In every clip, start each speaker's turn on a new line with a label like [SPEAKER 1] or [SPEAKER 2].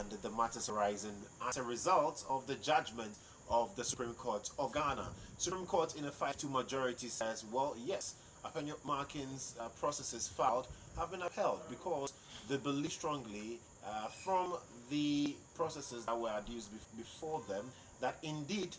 [SPEAKER 1] and the matters arising as a result of the judgment of the Supreme Court of Ghana. Supreme Court in a 5-2 majority says, well, yes, Apenyo Markin's processes filed have been upheld because they believe strongly from the processes that were adduced before them that indeed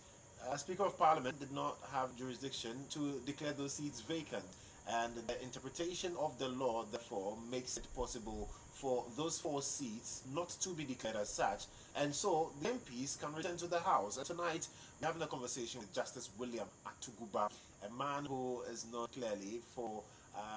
[SPEAKER 1] Speaker of Parliament did not have jurisdiction to declare those seats vacant, and the interpretation of the law therefore makes it possible for those 4 seats not to be declared as such, and so the MPs can return to the House. And tonight we're having a conversation with Justice William Atuguba, a man who is known clearly for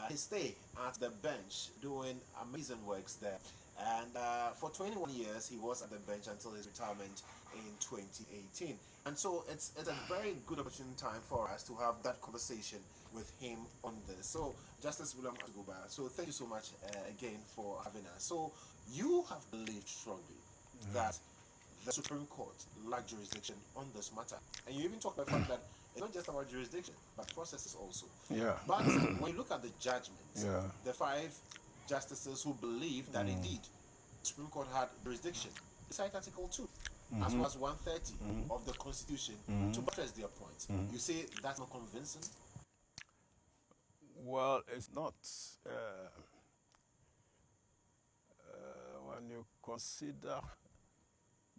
[SPEAKER 1] his stay at the bench doing amazing works there. And for 21 years he was at the bench until his retirement in 2018. And so it's a very good opportunity time for us to have that conversation with him on this. So Justice William Atuguba, so thank you so much again for having us. So you have believed strongly that the Supreme Court lacked jurisdiction on this matter, and you even talked about the fact that it's not just about jurisdiction but processes also.
[SPEAKER 2] Yeah.
[SPEAKER 1] But when you look at the judgments, the 5 justices who believe that indeed the Supreme Court had jurisdiction cite Article 2 as well as 130 of the Constitution to buttress their point. You say that's not convincing?
[SPEAKER 2] Well, it's not. When you consider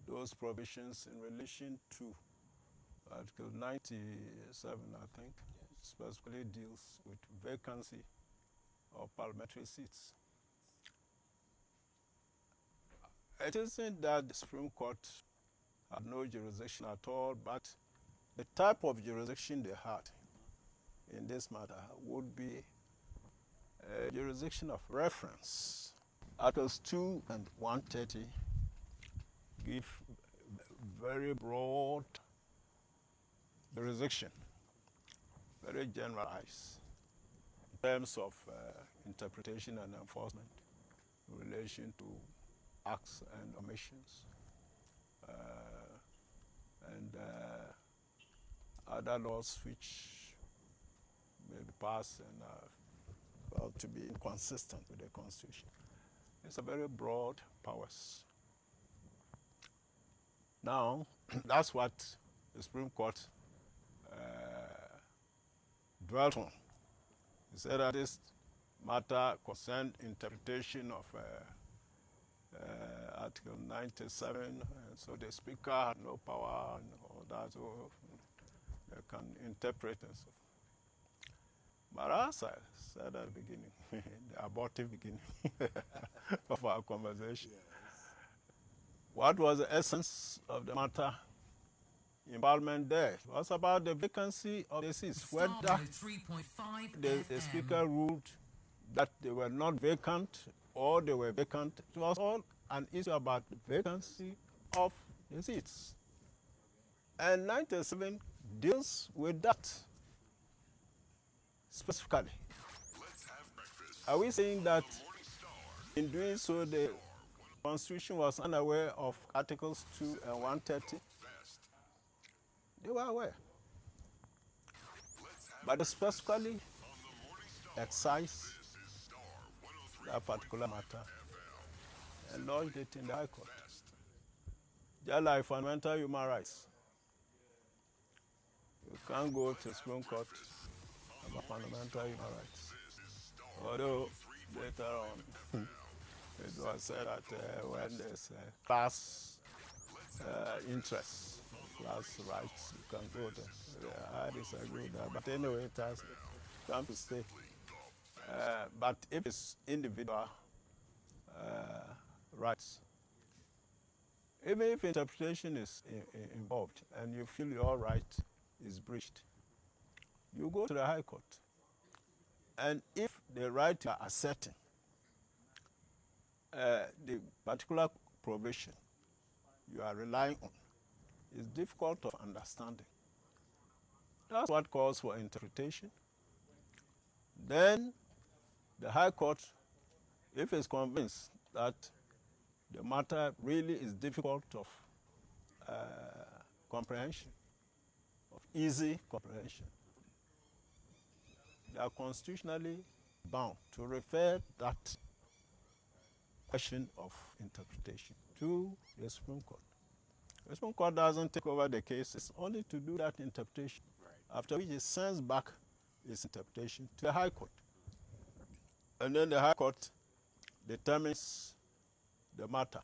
[SPEAKER 2] those provisions in relation to Article 97, I think, specifically deals with vacancy of parliamentary seats. It isn't that the Supreme Court had no jurisdiction at all, but the type of jurisdiction they had in this matter would be a jurisdiction of reference. Articles 2 and 130 give very broad jurisdiction, very generalized in terms of interpretation and enforcement in relation to acts and omissions and other laws which may be passed and well, to be inconsistent with the Constitution. It's a very broad powers. Now, that's what the Supreme Court dwelt on. He said that this matter concerned interpretation of Article 97, and so the Speaker had no power and all that, so they can interpret and so forth. But as I said at the beginning, the abortive beginning of our conversation, what was the essence of the matter in Parliament there? It was about the vacancy of the seats, whether the Speaker ruled that they were not vacant or they were vacant. It was all an issue about the vacancy of the seats. And 97 deals with that specifically. Are we saying that in doing so the Constitution was unaware of Articles 2 and 130? They were aware. But they specifically excised that particular matter and lodged it in the High Court. Just like fundamental human rights. You can't go to the Supreme Court about fundamental human rights. Although later on it was said that when there's class interests, class rights, you can go there. I disagree with that. But anyway, it has come to stay. But if it's individual rights, even if interpretation is involved and you feel your right is breached, you go to the High Court. And if the right you are asserting, the particular provision you are relying on is difficult of understanding, that's what calls for interpretation. Then the High Court, if it's convinced that the matter really is difficult of comprehension, of easy comprehension, they are constitutionally bound to refer that question of interpretation to the Supreme Court. The Supreme Court doesn't take over the case, it's only to do that interpretation.
[SPEAKER 1] Right.
[SPEAKER 2] After which it sends back its interpretation to the High Court. And then the High Court determines the matter.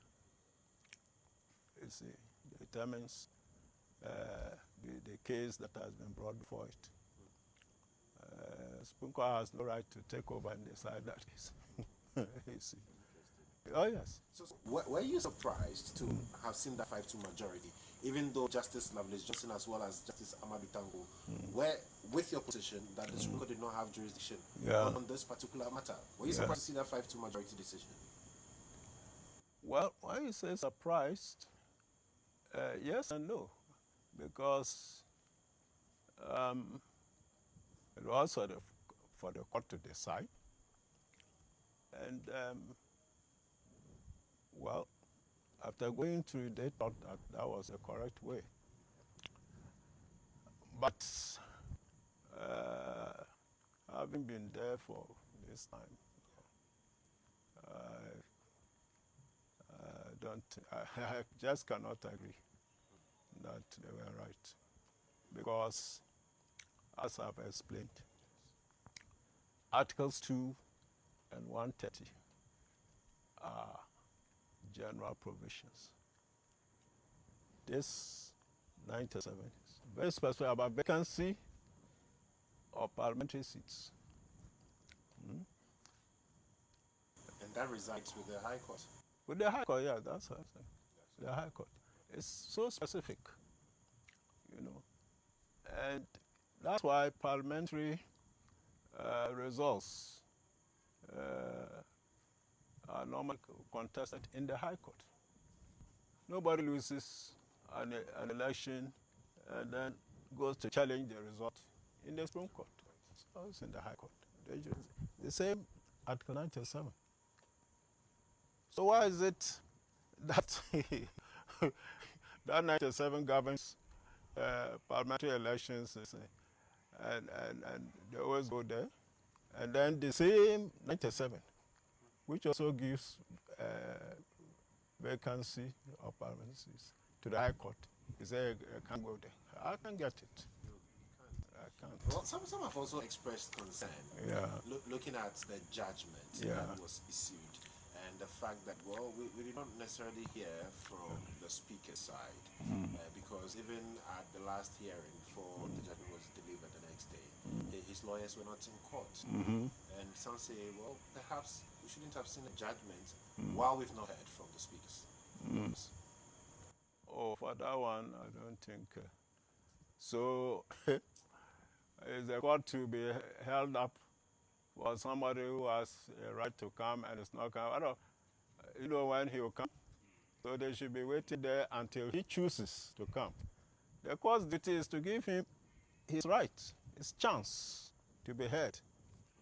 [SPEAKER 2] You see, determines the case that has been brought before it. Supreme Court has no right to take over and decide that case. You see. Oh, yes.
[SPEAKER 1] So were you surprised to have seen that 5-2 majority, even though Justice Lovelace Johnson as well as Justice Amadou Tango were with your position that the Supreme Court did not have jurisdiction on this particular matter? Were you surprised to see that 5-2 majority decision?
[SPEAKER 2] Well, when you say surprised, yes and no, because it was for the court to decide. And well, after going through, they thought that that was the correct way. But having been there for this time, I just cannot agree that they were right. Because, as I've explained, Articles 2 and 130 are general provisions. This 97 is very specific about vacancy of parliamentary seats.
[SPEAKER 1] And that resides with the High Court.
[SPEAKER 2] With the High Court, yeah, that's what I'm saying. The High Court. It's so specific, you know. And that's why parliamentary results are normally contested in the High Court. Nobody loses an election and then goes to challenge the result in the Supreme Court. So it's in the High Court. The same Article 97. So why is it that that 97 governs parliamentary elections and they always go there? And then the same 97, which also gives vacancy of parliamentary seats to the High Court. You say I can't go there. I can't get it. I can't.
[SPEAKER 1] Well, some have also expressed concern looking at the judgment that was issued and the fact that, well, we did not necessarily hear from the speaker's side because even at the last hearing before the judgment was delivered the next day, his lawyers were not in court. And some say, well, perhaps we shouldn't have seen a judgment while we've not heard from the speakers.
[SPEAKER 2] Oh, for that one, I don't think so. Is the court to be held up for somebody who has a right to come and is not coming? I don't, you know when he will come. So they should be waiting there until he chooses to come. The court's duty is to give him his right, his chance to be heard.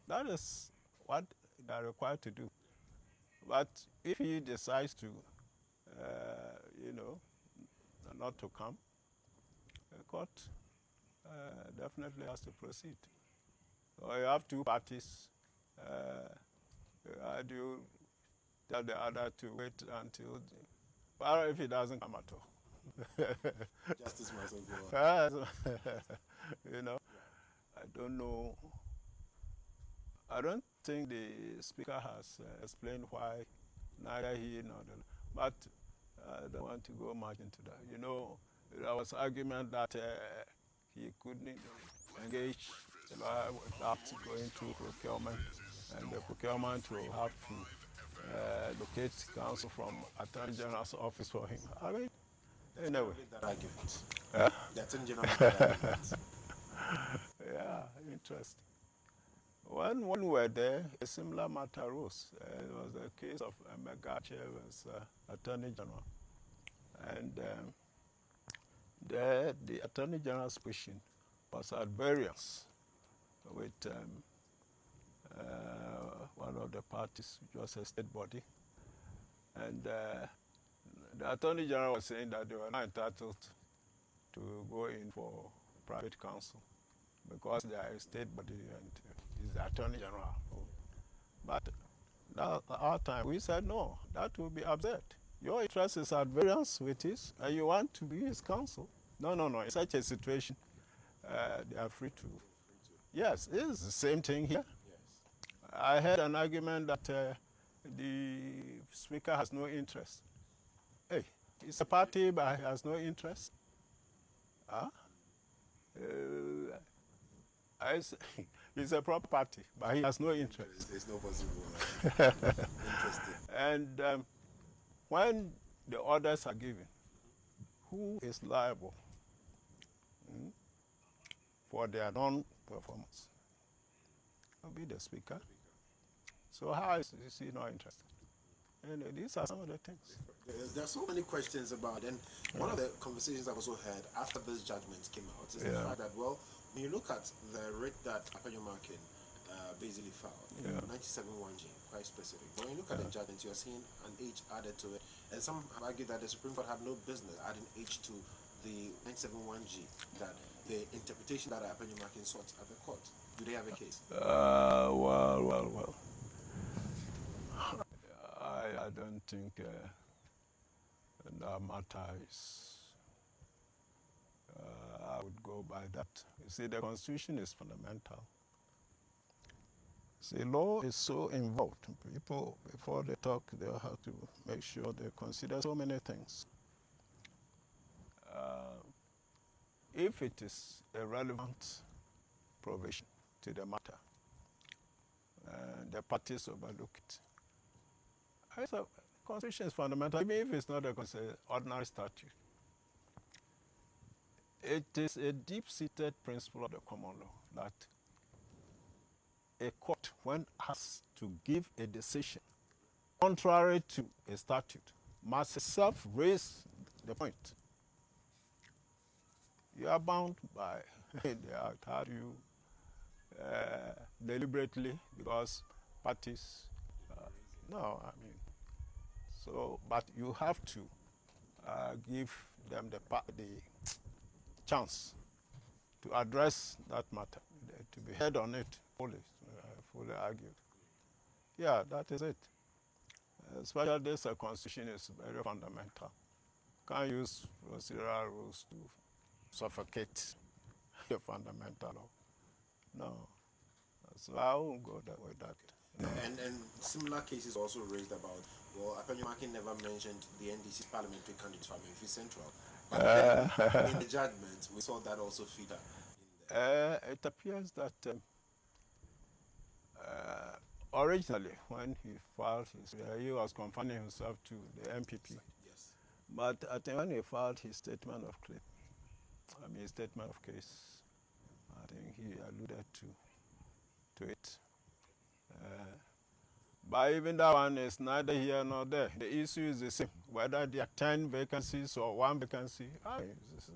[SPEAKER 2] That is what they are required to do. But if he decides to, you know, not to come, the court definitely has to proceed. So you have two parties. Do you tell the other to wait until, well, if he doesn't come at all?
[SPEAKER 1] Justice must go on.
[SPEAKER 2] You know, I don't know. I don't think the speaker has explained why neither he nor the, but I don't want to go much into that. You know, there was argument that he couldn't engage the lawyer without going to procurement, and the procurement will have to locate counsel from Attorney General's office for him. I mean, anyway.
[SPEAKER 1] That argument. The Attorney General made that argument.
[SPEAKER 2] Yeah, interesting. When we were there, a similar matter arose. It was the case of Megache as Attorney General. And there, the Attorney General's position was at variance with one of the parties, which was a state body. And the Attorney General was saying that they were not entitled to go in for private counsel because they are a state body and is the Attorney General. But at our time, we said no, that would be absurd. your interest is at variance with his, and you want to be his counsel. No. In such a situation, they are free to. Yes, it is the same thing here.
[SPEAKER 1] Yes.
[SPEAKER 2] I heard an argument that the speaker has no interest. Hey, it's a party, but he has no interest. Huh? It's a proper party, but he has no interest.
[SPEAKER 1] There's no possible. Interesting.
[SPEAKER 2] And when the orders are given, who is liable for their non-performance? Will be the speaker. So how is he not interested? And these are some of the things.
[SPEAKER 1] There are so many questions about, and one of the conversations I've also had after this judgment came out is the fact that, well, when you look at the writ that Apenyomakin basically filed, 97-1G, quite specific. But when you look at the judgment, you are seeing an H added to it, and some have argued that the Supreme Court had no business adding H to the 97-1G, that the interpretation that Apenyomakin sought at the court. Do they have a case?
[SPEAKER 2] Well. I don't think that matter is. I would go by that. You see, the Constitution is fundamental. See, law is so involved. People, before they talk, they'll have to make sure they consider so many things. If it is a relevant provision to the matter, the parties overlook it. The Constitution is fundamental, even if it's not an ordinary statute. It is a deep-seated principle of the common law that a court, when has to give a decision contrary to a statute, must itself raise the point. You are bound by the act. How do you deliberately, because parties, no, I mean, so, but you have to give them the chance to address that matter, to be heard on it fully argued. Yeah, that is it. Especially this Constitution is very fundamental. Can't use procedural rules to suffocate the fundamental law. No. So I won't go that way.
[SPEAKER 1] And similar cases also raised about, well, Apenyomakin never mentioned the NDC parliamentary candidate from Memphis Central. But then, in the judgment, we saw that also feature in there.
[SPEAKER 2] It appears that originally, when he filed he was confining himself to the MPP.
[SPEAKER 1] Yes.
[SPEAKER 2] But I think when he filed his statement of claim, statement of case, I think he alluded to it. But even that one is neither here nor there. The issue is the same. Whether there are 10 vacancies or 1 vacancy, it's the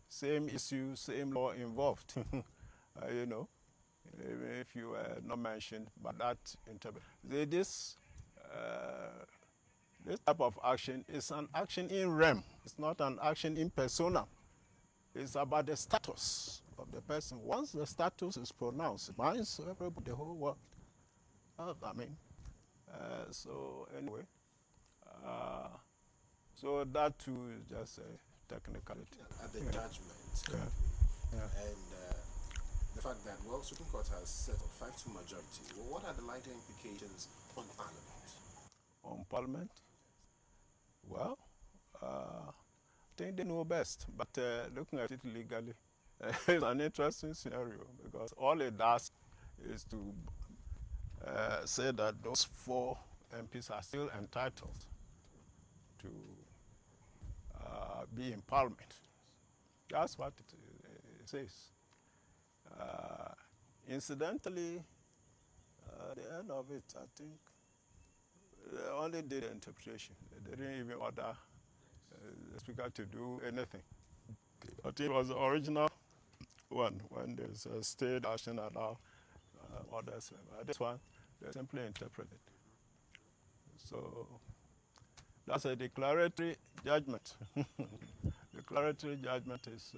[SPEAKER 2] same issue, same law involved. You know, even if you were not mentioned, but that this type of action is an action in rem. It's not an action in persona. It's about the status of the person. Once the status is pronounced, it binds everybody, the whole world. So anyway, so that too is just a technicality.
[SPEAKER 1] At the judgment, and the fact that, well, Supreme Court has set a 5-2 majority. Well, what are the likely implications on Parliament?
[SPEAKER 2] On Parliament? Well, I think they know best, but looking at it legally, it's an interesting scenario because all it does is to say that those 4 MPs are still entitled to be in Parliament. That's what it says. Incidentally, at the end of it, I think they only did the interpretation. They didn't even order the speaker to do anything. I think it was the original one when there's a state action allow orders. This one, they simply interpreted. So that's a declaratory judgment. Declaratory judgment is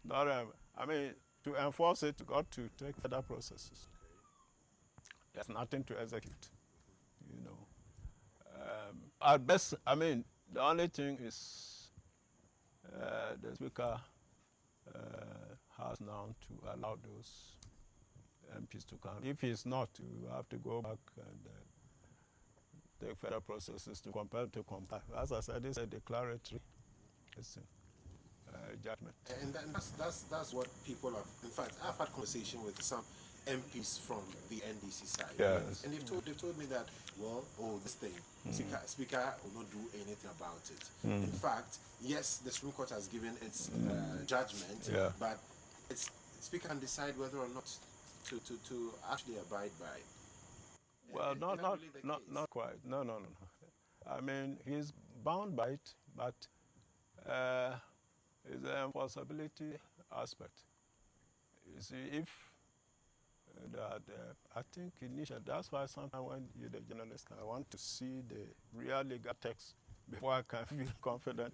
[SPEAKER 2] not, to enforce it, got to take further processes. There's nothing to execute, you know. At best, I mean, the only thing is the speaker has now to allow those MPs to come. If he's not, you have to go back and take further processes to compel to comply. As I said, it's a declaratory judgment.
[SPEAKER 1] And that's what people have. In fact, I've had conversation with some MPs from the NDC side,
[SPEAKER 2] Yes.
[SPEAKER 1] and they've told me that, well, this thing, speaker will not do anything about it. In fact, yes, the Supreme Court has given its judgment, but it's speaker can decide whether or not to actually abide by it.
[SPEAKER 2] Well, not quite. No. I mean, he's bound by it, but it's the enforceability aspect. You see, if that, I think initially, that's why sometimes when you're the journalist, I want to see the real legal text before I can feel confident.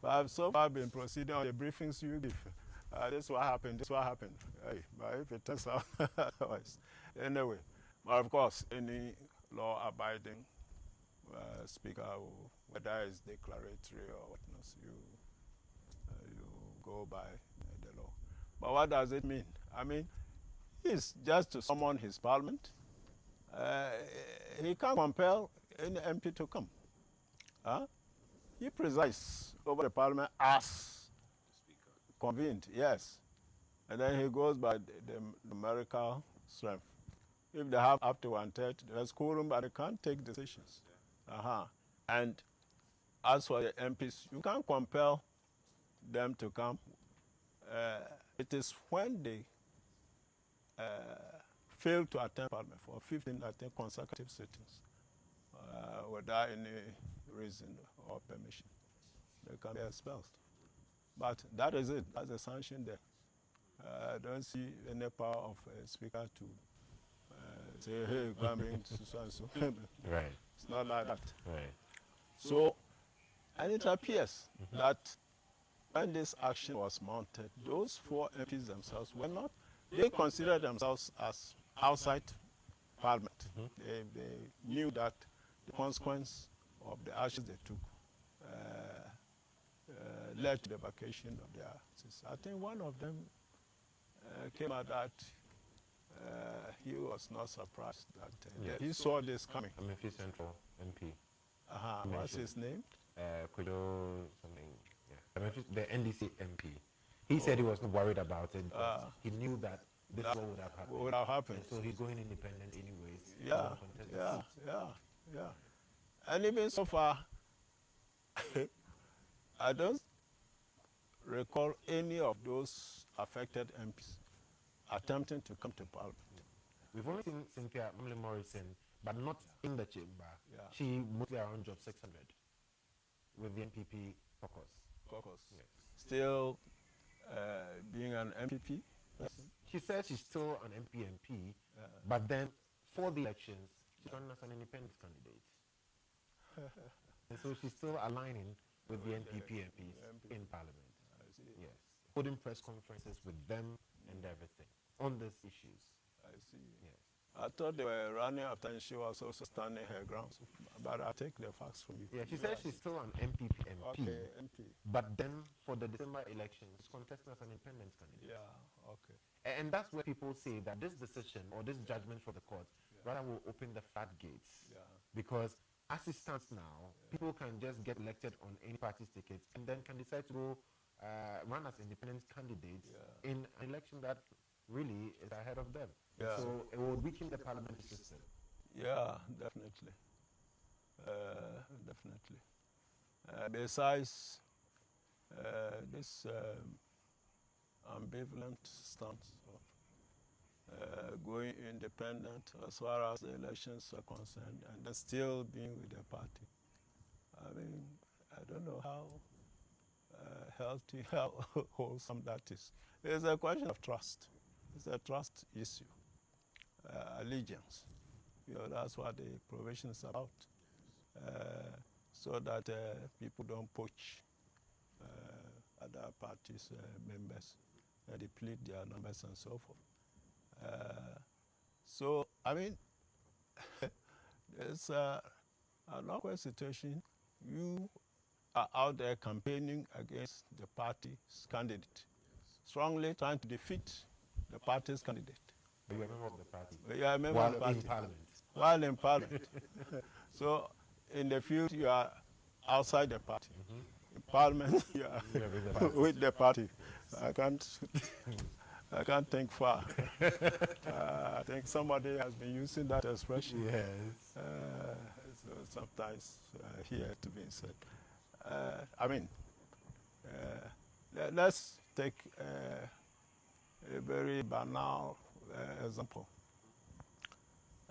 [SPEAKER 2] But I've so far been proceeding on the briefings you give. This is what happened, this is what happened. Hey, but if it turns out otherwise. Anyway, but of course, any law-abiding speaker, whether it's declaratory or whatnot, you go by the law. But what does it mean? I mean, it's just to summon his parliament. He can't compel any MP to come. He presides over the parliament as convened, yes. And then he goes by the numerical strength. If they have up to 1/3, there's quorum, but they can't take decisions. And as for the MPs, you can't compel them to come. It is when they fail to attend Parliament for 15, I think, consecutive sittings without any reason or permission, they can be expelled. But that is it. That's the sanction there. I don't see any power of a speaker to say, hey, come in, so and so.
[SPEAKER 3] Right.
[SPEAKER 2] It's not like that.
[SPEAKER 3] Right.
[SPEAKER 2] So, and it appears that when this action was mounted, those 4 MPs themselves were not, they considered themselves as outside Parliament. They knew that the consequence of the actions they took led to the vacation of their seats. I think one of them came out that he was not surprised that he saw this coming.
[SPEAKER 3] Memphis Central MP.
[SPEAKER 2] What's his name?
[SPEAKER 3] Kudo something. Yeah. Memphis, the NDC MP. He said he was not worried about it because he knew that this is what would have happened. And so he's going independent anyways.
[SPEAKER 2] Yeah. And even so far, I don't recall any of those affected MPs attempting to come to Parliament.
[SPEAKER 3] We've only seen Cynthia Morrison, but not in the chamber. She moved around job 600 with the NPP caucus. Yes.
[SPEAKER 2] Still being an MPP?
[SPEAKER 3] She says she's still an MP, but then for the elections, she's running as an independent candidate. And so she's still aligning with the NPP MPs in Parliament. Yes. Holding press conferences with them and everything on these issues.
[SPEAKER 2] I see.
[SPEAKER 3] Yes.
[SPEAKER 2] I thought they were running after and she was also standing her ground. But I take the facts from you.
[SPEAKER 3] Yeah, she says she's still an MPP MP.
[SPEAKER 2] Okay, MP.
[SPEAKER 3] But then for the December elections, she's contesting as an independent candidate.
[SPEAKER 2] Yeah, okay.
[SPEAKER 3] And that's where people say that this decision or this judgment for the court rather will open the floodgates. Because as it stands now, people can just get elected on any party's ticket and then can decide to go run as independent candidates in an election that really is ahead of them. So it will weaken the parliamentary system.
[SPEAKER 2] Yeah, definitely. Besides this ambivalent stance of going independent as far as the elections are concerned and then still being with the party, I mean, I don't know how healthy, how wholesome that is. It's a question of trust. It's a trust issue. Allegiance. That's what the provision is about. So that people don't poach other parties' members, deplete their numbers and so forth. So, I mean, there's an awkward situation you are out there campaigning against the party's candidate, strongly trying to defeat the party's candidate.
[SPEAKER 3] But you're a member of the party.
[SPEAKER 2] You are a member
[SPEAKER 3] While
[SPEAKER 2] of the party.
[SPEAKER 3] in parliament.
[SPEAKER 2] While in parliament. So in the field, you are outside the party. In parliament, you are with the party. I can't think far. I think somebody has been using that expression.
[SPEAKER 3] Yes.
[SPEAKER 2] So sometimes here to be said. I mean, let's take a very banal example.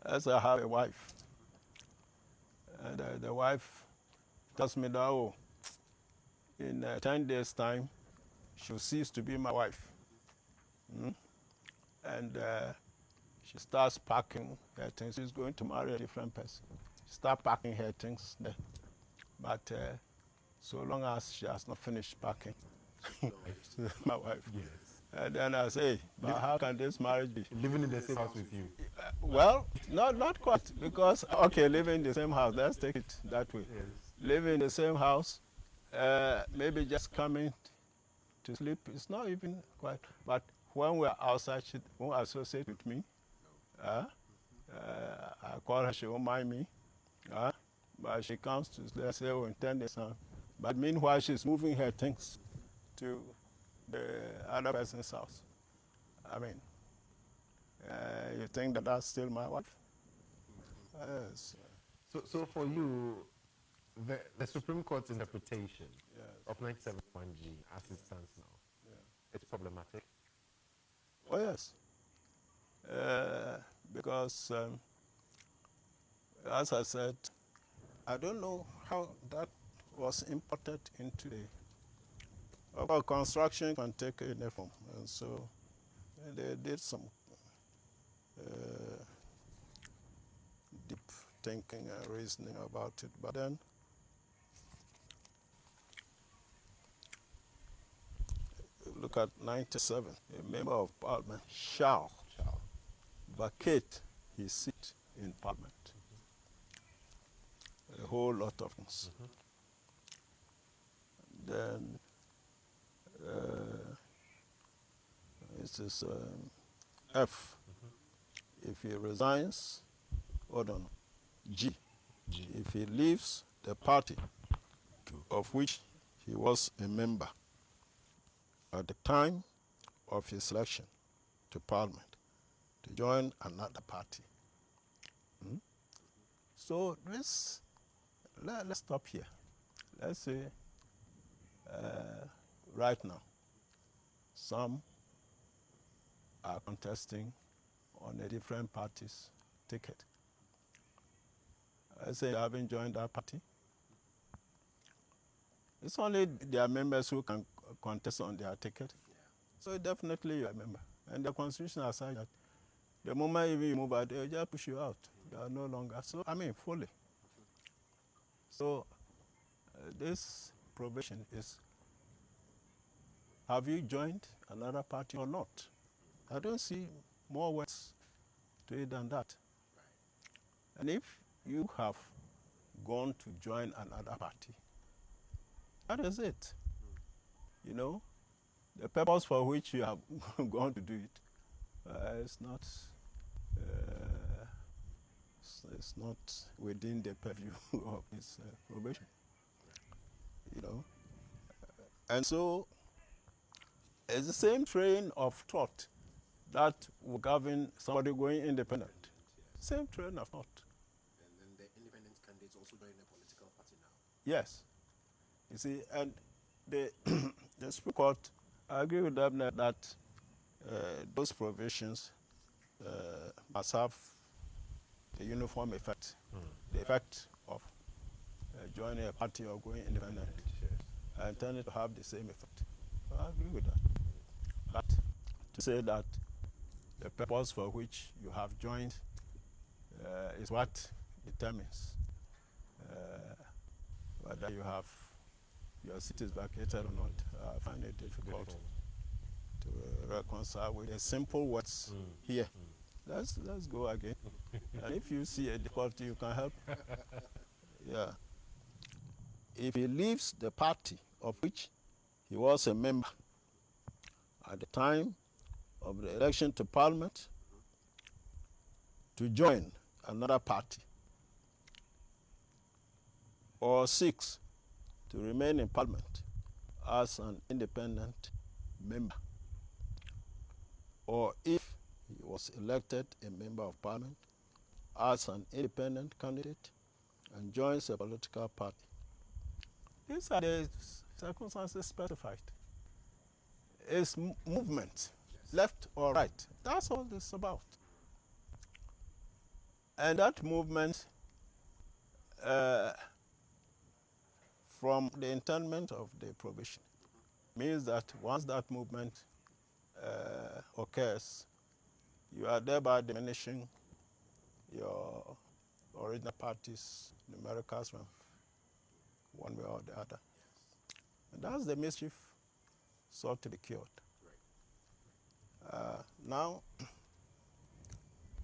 [SPEAKER 2] As I have a wife, and the wife tells me that, oh, in 10 days' time, she'll cease to be my wife. And she starts packing her things. She's going to marry a different person. She starts packing her things there. But so long as she has not finished packing, she's my wife.
[SPEAKER 3] Yes.
[SPEAKER 2] And then I say, but how can this marriage be?
[SPEAKER 3] Living in the same house with you.
[SPEAKER 2] Well, not quite, because, okay, living in the same house, let's take it that way.
[SPEAKER 3] Yes.
[SPEAKER 2] Living in the same house, maybe just coming to sleep, it's not even quite, but when we're outside, she won't associate with me. I call her, she won't mind me. But she comes to, let's say, oh, in 10 days time. But meanwhile, she's moving her things to the other person's house. I mean, you think that that's still my wife? Yes.
[SPEAKER 3] So for you, the Supreme Court's interpretation of 971G as it stands now, it's problematic?
[SPEAKER 2] Oh, yes. Because, as I said, I don't know how that was imported into the... About construction can take any form, and so they did some deep thinking and reasoning about it. But then, look at 97. A member of parliament shall vacate his seat in parliament. A whole lot of things. Then this is F. If he resigns, hold on, G. If he leaves the party of which he was a member at the time of his election to parliament to join another party. So let's stop here. Let's say right now, some are contesting on a different party's ticket. I say they haven't joined that party. It's only their members who can contest on their ticket. So definitely you're a member. And the constitution has said that the moment even you move out, they'll just push you out. You are no longer. So, I mean, fully. So this provision is, have you joined another party or not? I don't see more words to it than that. And if you have gone to join another party, that is it. You know, the purpose for which you have gone to do it is not it's not within the purview of this probation. You know, and so it's the same train of thought that will govern somebody going independent. Same train of thought.
[SPEAKER 1] And then the independent candidates also join a political party now.
[SPEAKER 2] Yes. You see, and the Supreme Court, I agree with them that those provisions must have a uniform effect. The effect of joining a party or going independent. I intend to have the same effect. So I agree with that. But to say that the purpose for which you have joined is what determines whether you have your seat is vacated or not. I find it difficult to reconcile with the simple words here. Let's go again. And if you see a difficulty, you can help. Yeah. if he leaves the party of which he was a member at the time of the election to parliament to join another party, or seeks to remain in parliament as an independent member, or if he was elected a member of parliament as an independent candidate and joins a political party. These are the circumstances specified. It's movement, left or right. That's all it's about. And that movement, from the internment of the provision, means that once that movement occurs, you are thereby diminishing your original party's numerical strength, one way or the other. And that's the mischief sought to be cured. Now,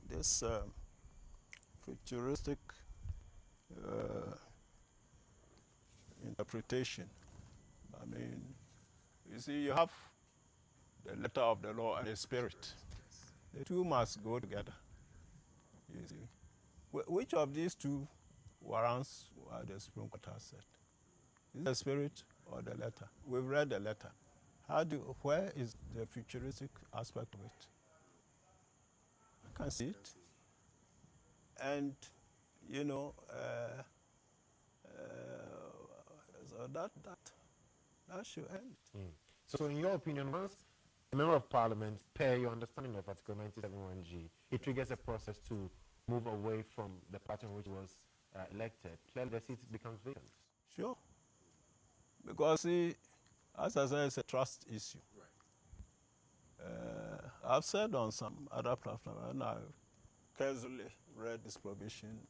[SPEAKER 2] this futuristic interpretation, I mean, you see, you have the letter of the law and the spirit. The two must go together, you see. Which of these two warrants what the Supreme Court has said? Is it the spirit or the letter? We've read the letter. Where is the futuristic aspect of it? I can't see it. And, you know, so that should end.
[SPEAKER 3] So in your opinion, once a member of parliament, per your understanding of Article 97(1)(g), it triggers a process to move away from the party in which was elected, clearly the seat becomes vacant.
[SPEAKER 2] Sure. Because, see, as I said, it's a trust issue. I've said on some other platforms, and I casually read this provision.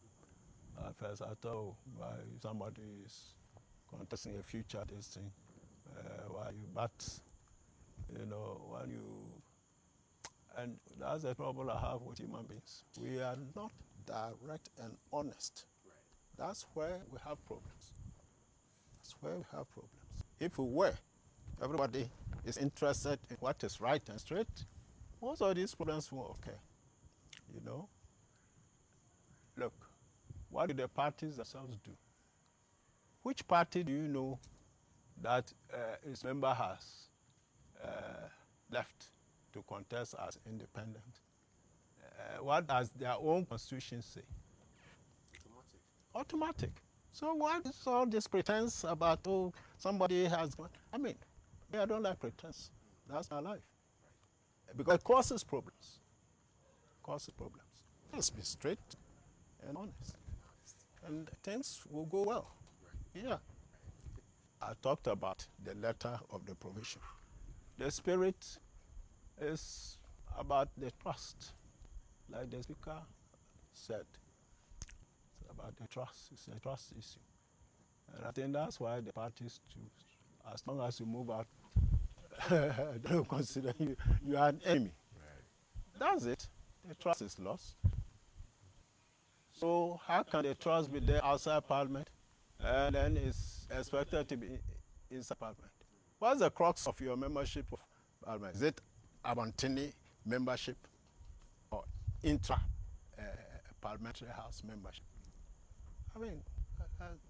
[SPEAKER 2] At first, I thought, why somebody is contesting a future this thing, but you know, when you, and that's the trouble I have with human beings. We are not direct and honest. That's where we have problems. That's where we have problems. If we were, everybody is interested in what is right and straight, most of these problems won't occur. You know? Look, what do the parties themselves do? Which party do you know that its member has left to contest as independent? What does their own constitution say? Automatic. So what is all this pretense about, oh, somebody has, I mean, I don't like pretense. That's my life. Because it causes problems. Let's be straight and honest. And things will go well. Yeah. I talked about the letter of the provision. The spirit is about the trust. Like the speaker said, it's about the trust. It's a trust issue. And I think that's why the parties choose. As long as you move out, they don't consider you are an enemy. That's it. The trust is lost. So how can the trust be there outside Parliament and then it's expected to be inside Parliament? What's the crux of your membership of Parliament? Is it Abantini membership or intra-parliamentary house membership? I mean,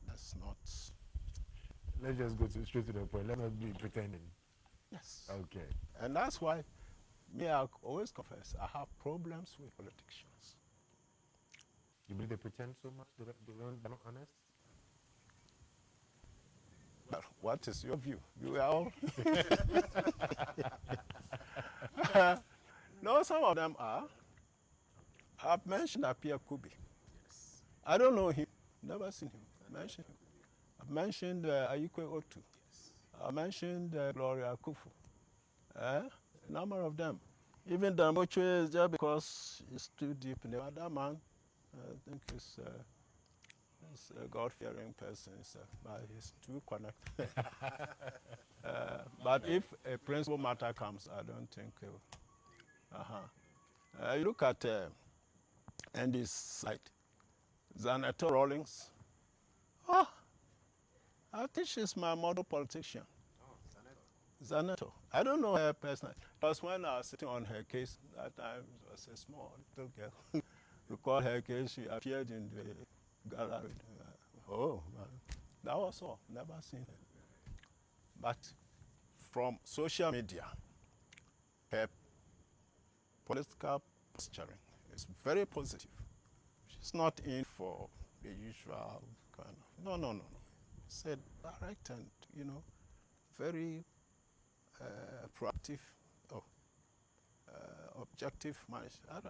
[SPEAKER 2] that's not...
[SPEAKER 3] Let's just go straight to the point. Let's not be pretending.
[SPEAKER 2] Yes.
[SPEAKER 3] Okay.
[SPEAKER 2] And that's why I always confess, I have problems with politicians.
[SPEAKER 3] You believe they pretend so much? They're not honest?
[SPEAKER 2] Well, what is your view? You are all... No, some of them are. I've mentioned Apia Kubi.
[SPEAKER 1] Yes.
[SPEAKER 2] I don't know him. Never seen him. Mention him. I've mentioned Ayikwe Otu.
[SPEAKER 1] Yes.
[SPEAKER 2] I mentioned Gloria Kufu. A number of them. Even Damboche is just because it's too deep in the other man. I think he's a God-fearing person, but he's too connected. But if a principal matter comes, I don't think he'll... you look at Andy's site, Zaneto Rawlings. I think she's my model politician.
[SPEAKER 1] Oh,
[SPEAKER 2] Zaneto. I don't know her personally. Because when I was sitting on her case, that time she was a small little girl. Recall her case, she appeared in the gallery. Oh, man. That was all. Never seen her. But from social media, her political posturing is very positive. She's not in for the usual kind of, no, no, no, no. It's a direct and, very proactive, oh, objective management.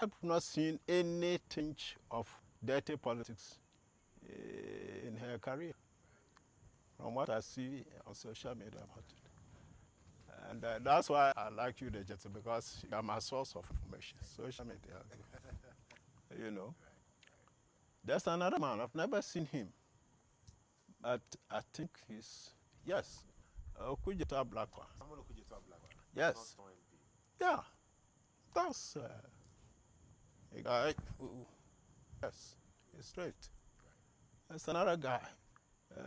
[SPEAKER 2] I've not seen any tinge of dirty politics in her career, from what I see on social media about it. And that's why I like you, Dejeto, because you are my source of information. Social media, you know. There's another man, I've never seen him, but I think he's, yes, Kujita Blackwa.
[SPEAKER 1] Someone who could just talk black one.
[SPEAKER 2] Yes.
[SPEAKER 1] Not Storied MP.
[SPEAKER 2] Yeah, that's a guy who, yes, he's straight. There's another guy, I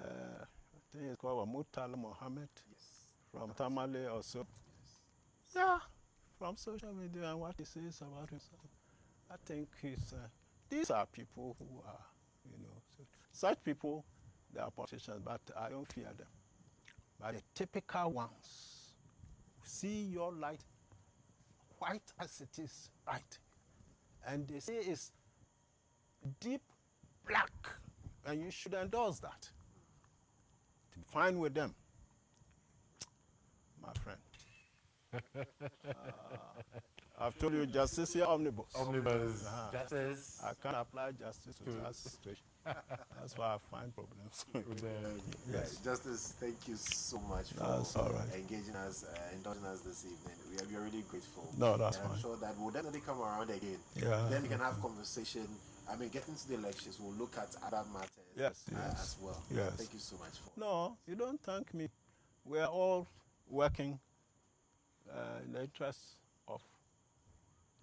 [SPEAKER 2] think he's called Murtala Mohammed
[SPEAKER 1] Yes.
[SPEAKER 2] from Tamale also.
[SPEAKER 1] Yes.
[SPEAKER 2] Yeah, from social media and what he says about himself. I think these are people who are, such people, they are politicians, but I don't fear them. But the typical ones, see your light white as it is right, and they say it's deep black, and you should endorse that. To be fine with them, my friend. I've told you, justice here omnibus.
[SPEAKER 3] Omnibus. Justice.
[SPEAKER 2] I can't apply justice to that situation. That's why I find problems.
[SPEAKER 1] Yes. Justice, thank you so much for
[SPEAKER 2] That's all right.
[SPEAKER 1] engaging us, indulging us this evening. We are really grateful.
[SPEAKER 2] No, that's
[SPEAKER 1] and I'm
[SPEAKER 2] fine.
[SPEAKER 1] sure that we'll definitely come around again.
[SPEAKER 2] Yeah.
[SPEAKER 1] Then we can have conversation. I mean, getting to the elections, we'll look at other matters
[SPEAKER 2] Yes,
[SPEAKER 1] as well.
[SPEAKER 2] yes.
[SPEAKER 1] Thank you so much for.
[SPEAKER 2] No, you don't thank me. We are all working in the interests of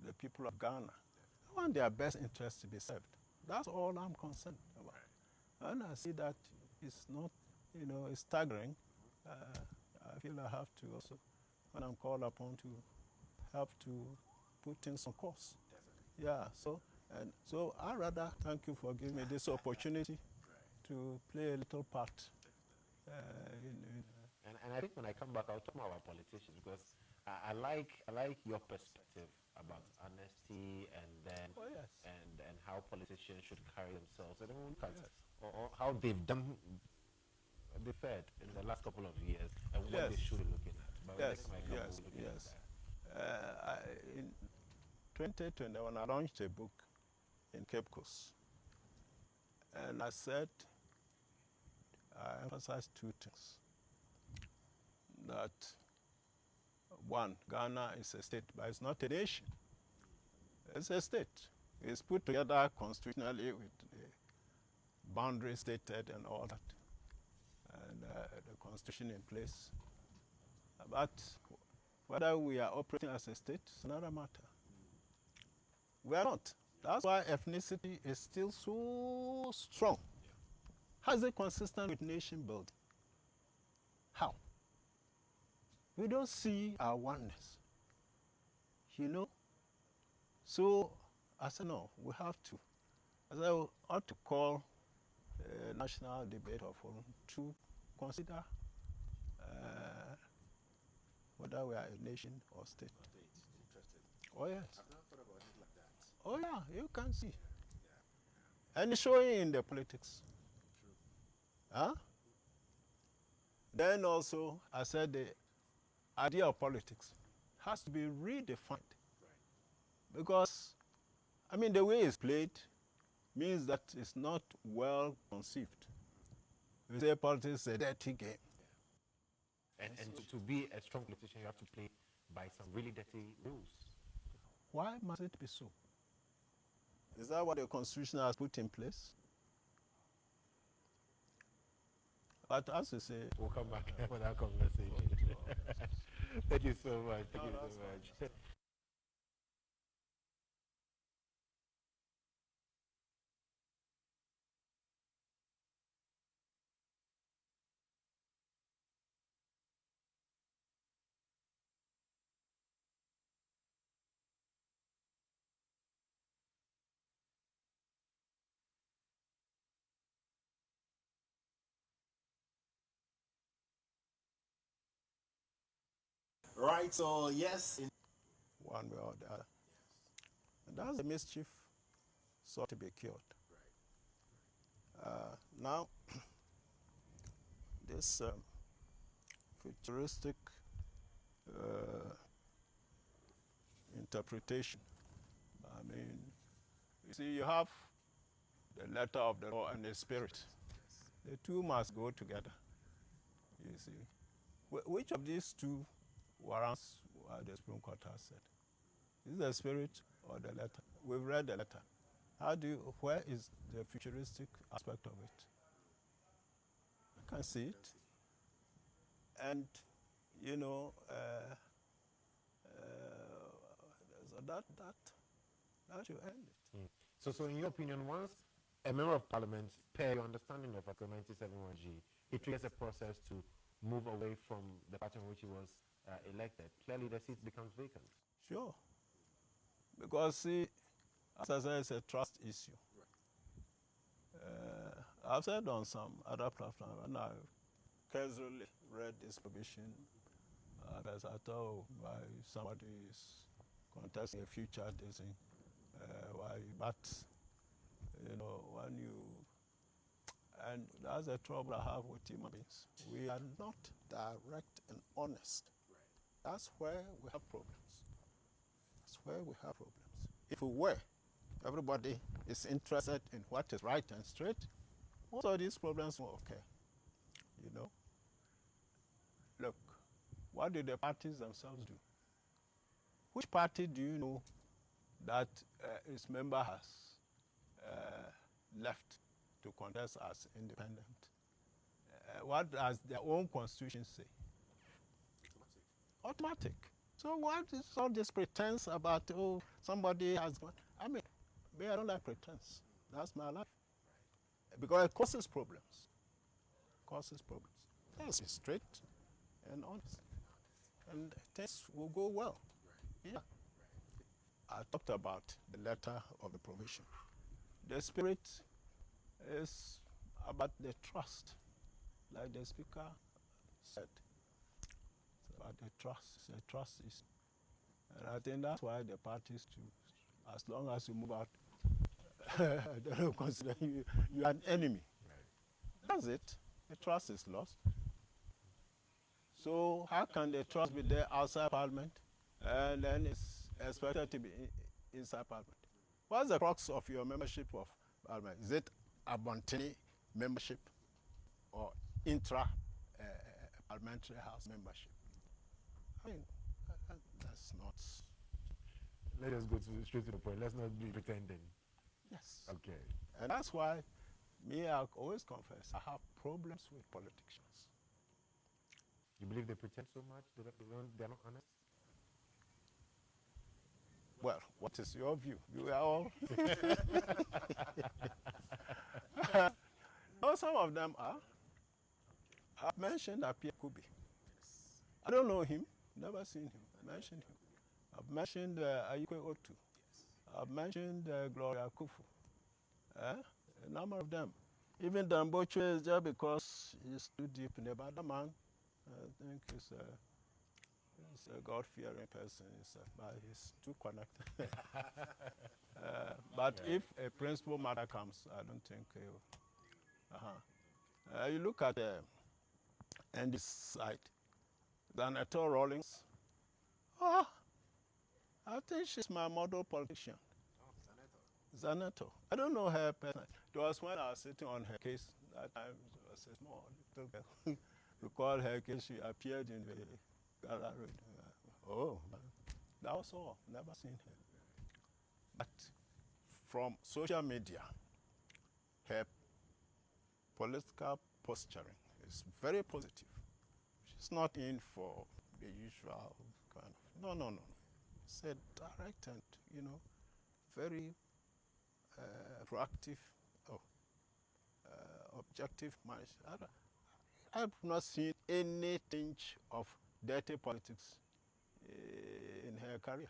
[SPEAKER 2] the people of Ghana. I want their best interests to be served. That's all I'm concerned about. And I see that it's not, it's staggering. I feel I have to also, when I'm called upon to help to put things on course.
[SPEAKER 1] Definitely.
[SPEAKER 2] Yeah, so I rather thank you for giving me this opportunity to play a little part.
[SPEAKER 3] And I think when I come back, I'll talk more about politicians because I like your perspective about honesty and then
[SPEAKER 2] Oh, yes.
[SPEAKER 3] and how politicians should carry themselves. And then we'll look at or how they've fared in the last couple of years and what they should be looking at. But when
[SPEAKER 2] Yes,
[SPEAKER 3] next time I come,
[SPEAKER 2] yes,
[SPEAKER 3] we'll look
[SPEAKER 2] yes.
[SPEAKER 3] at that.
[SPEAKER 2] In 2020, when I launched a book in Cape Coast, and I said, I emphasized two things. That one, Ghana is a state, but it's not a nation. It's a state. It's put together constitutionally with the boundary stated and all that, and the constitution in place. But whether we are operating as a state is another matter. We are not. That's why ethnicity is still so strong. How is it consistent with nation building? How? We don't see our oneness. So I said, no, we have to. I said, we ought to call a national debate or forum to consider whether we are a nation or state.
[SPEAKER 1] Interesting.
[SPEAKER 2] Oh, yes.
[SPEAKER 1] I've never thought about it like that.
[SPEAKER 2] Oh, yeah, you can see. And it's showing in the politics.
[SPEAKER 1] True.
[SPEAKER 2] Huh? Then also, I said the idea of politics has to be redefined. Because, the way it's played means that it's not well conceived. We say politics is a dirty game.
[SPEAKER 3] And to be a strong politician, you have to play by some really dirty rules.
[SPEAKER 2] Why must it be so? Is that what the Constitution has put in place? But as you say,
[SPEAKER 3] We'll come back for that conversation. Thank you so much. Thank you so much.
[SPEAKER 1] Right, so yes.
[SPEAKER 2] one way or the other. And that's the mischief sought to be cured. Now, this futuristic interpretation, I mean, you see, you have the letter of the law and the spirit. The two must go together, you see. Which of these two warrants what the Supreme Court has said? Is it the spirit or the letter? We've read the letter. Where is the futuristic aspect of it? I can see it. And, you know, so that should end it.
[SPEAKER 3] So in your opinion, once a member of parliament, per your understanding of Article 97(1)(g), it triggers a process to move away from the party in which he was elected, clearly the seat becomes vacant.
[SPEAKER 2] Sure. Because, see, as I said, it's a trust issue. I've said on some other platforms, and I casually read this provision, as I thought, why somebody is contesting a future thing, but, you know, and that's the trouble I have with human beings. We are not direct and honest. That's where we have problems. That's where we have problems. If we were, everybody is interested in what is right and straight, most of these problems will occur. You know? Look, what do the parties themselves do? Which party do you know that its member has left to contest as independent? What does their own constitution say? Automatic. So what is all this pretense about, oh, somebody has gone? I mean, I don't like pretense. That's my life. Because it causes problems. Let's be straight and honest. And things will go well. Yeah. I talked about the letter of the provision. The spirit is about the trust, like the speaker said. It's about the trust. It's a trust issue. And I think that's why the parties too, as long as you move out, they don't consider you are an enemy. Right. That's it. The trust is lost. So how can the trust be there outside Parliament, and then it's expected to be inside Parliament? What's the crux of your membership of Parliament? Is it Abontini membership or intra-parliamentary house membership? I mean, that's not...
[SPEAKER 3] Let us go straight to the point. Let's not be pretending.
[SPEAKER 2] Yes.
[SPEAKER 3] Okay.
[SPEAKER 2] And that's why I always confess, I have problems with politicians.
[SPEAKER 3] You believe they pretend so much? They're not honest?
[SPEAKER 2] Well, what is your view? You are all... No, some of them are. I've mentioned Apia Kubi. I don't know him, never seen him. Mentioned him. I've mentioned Ayikwe Otu. I've mentioned Gloria Kufu. A number of them. Even Damboche is there because he's too deep in the other man. I think he's a God-fearing person, but he's too connected. But if a principal matter comes, I don't think he'll... you look at Andy's side, Zaneto Rawlings. Oh, I think she's my model politician. Zaneto. I don't know her personally. It was when I was sitting on her case, that time she was a small little girl. We called her case, she appeared in the Gala Road. Oh, that was all. Never seen her. But from social media, her political posturing is very positive. She's not in for the usual kind of... No. It's a direct and, very proactive, objective management. I have not seen any tinge of dirty politics in her career,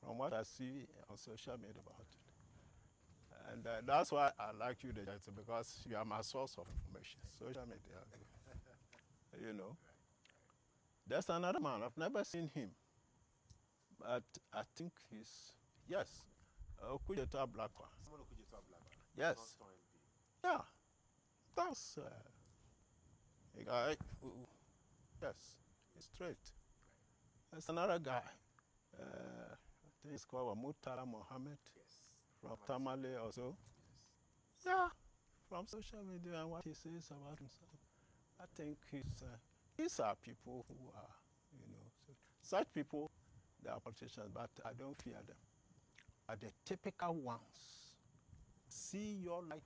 [SPEAKER 2] from what I see on social media about it. And that's why I like you, because you are my source of information. Social media, There's another man. I've never seen him, but I think he's yes, Okujeto Ablakwa.
[SPEAKER 1] Someone who could just talk black.
[SPEAKER 2] Yes.
[SPEAKER 1] Not Starr MP.
[SPEAKER 2] Yeah, that's a guy who, yes, he's straight. There's another guy. I think he's called Murtala Mohammed
[SPEAKER 1] Yes.
[SPEAKER 2] from Tamale also.
[SPEAKER 1] Yes.
[SPEAKER 2] Yeah, from social media and what he says about himself. I think these are people who are, such people, they are politicians, but I don't fear them. Are the typical ones. See your light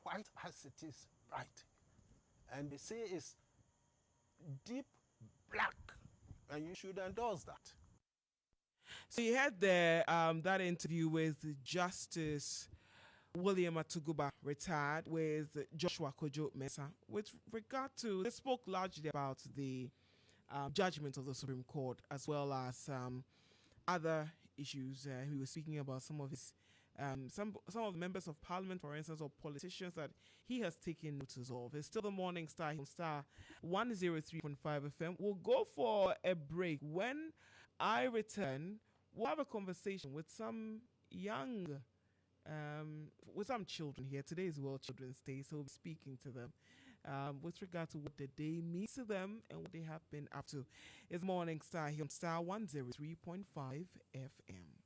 [SPEAKER 2] white as it is bright. And they say it's deep black, and you should endorse that.
[SPEAKER 4] So you had that interview with Justice William Atuguba, retired, with Joshua Kojo Mensah. With regard to, they spoke largely about the judgment of the Supreme Court, as well as other issues. He was speaking about some of his some of the members of parliament, for instance, or politicians that he has taken notice of. It's still the Morning Star, Star 103.5 FM. We'll go for a break. When I return, we'll have a conversation with some young, with some children here. Today is World Children's Day, so we'll be speaking to them with regard to what the day means to them and what they have been up to. It's Morning Star here on Star 103.5 FM.